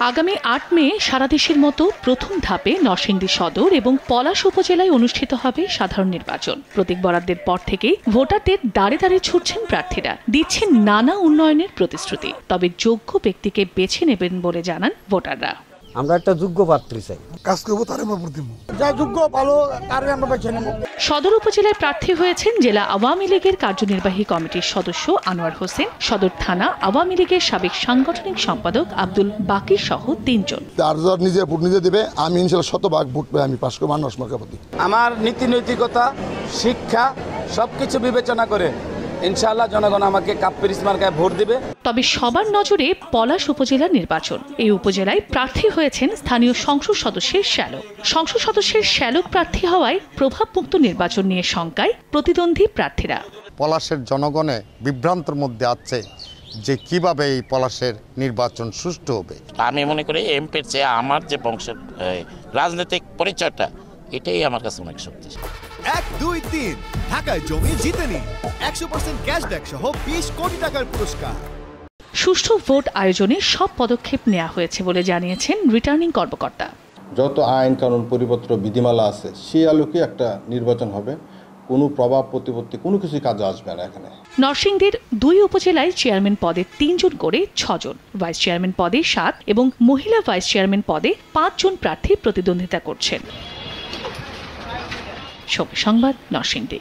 আগামী ৮ মে সারা দেশের মতো প্রথম ধাপে নরসিংদী সদর এবং পলাশ উপজেলায় অনুষ্ঠিত হবে সাধারণ নির্বাচন। প্রতীক বরাদ্দের পর থেকেই ভোটারদের দাঁড়ে দাঁড়িয়ে ছুটছেন প্রার্থীরা, দিচ্ছেন নানা উন্নয়নের প্রতিশ্রুতি। তবে যোগ্য ব্যক্তিকে বেছে নেবেন বলে জানান ভোটাররা। আমরা একটা যোগ্য প্রার্থী চাই, কাজ করবো তারে আমরা ভোট দিব, যা যোগ্য ভালো তারে আমরা বেছে নেব। সদর উপজেলায় প্রার্থী হয়েছেন জেলা আওয়ামী লীগের কার্যনির্বাহী কমিটির সদস্য আনোয়ার হোসেন, সদর থানা আওয়ামী লীগের সাবেক সাংগঠনিক সম্পাদক আব্দুল বাকির সহ 3 জন। আর নিজে ভোট নিজে দেবে, আমি ইনশাআল্লাহ 100% ভোট পেয়ে আমি পাশ করব। মানুষ মার্কাপতি আমার নীতি নৈতিকতা, শিক্ষা সবকিছু বিবেচনা করে ইনশাআল্লাহ জনগণ আমাকে কাপ্পিরিস মার্কায় ভোট দিবে। তবে সবার নজরে পলাশ উপজেলার নির্বাচন। এই উপজেলায় প্রার্থী হয়েছেন স্থানীয় সংসদ সদস্যের শ্যালক। সংসদ সদস্যের শ্যালক প্রার্থী হওয়ায় প্রভাবমুক্ত নির্বাচন নিয়ে শঙ্কায় প্রতিদ্বন্দ্বী প্রার্থীরা। পলাশের জনগণে বিভ্রান্তের মধ্যে আছে যে কিভাবে এই পলাশের নির্বাচন সুষ্ঠু হবে। আমি মনে করি এমপির চেয়ে আমার যে বংশের রাজনৈতিক পরিচয়টা, এটাই আমার কাছে অনেক শক্তিশালী। 1, 2, 3 ঢাকায় জমি জিতে নিন 100% ক্যাশব্যাক সহ 20 কোটি টাকার পুরস্কার। সুষ্ঠু ভোট আয়োজনে সব পদক্ষেপ নেওয়া হয়েছে বলে জানিয়েছেন রিটার্নিং কর্মকর্তা। যত আইন কানুন পরিপত্র বিধিমালা আছে সেই আলোকে একটা নির্বাচন হবে, কোনো প্রভাব প্রতিপত্তি কোনো কিছু কাজে আসবে না। এখানে নরসিংদীর 2 উপজেলায় চেয়ারম্যান পদে 3 জন করে 6 জন, ভাইস চেয়ারম্যান পদে 7 এবং মহিলা ভাইস চেয়ারম্যান পদে 5 জন প্রার্থী প্রতিদ্বন্দ্বিতা করছেন। সংবাদ নরসিংদী।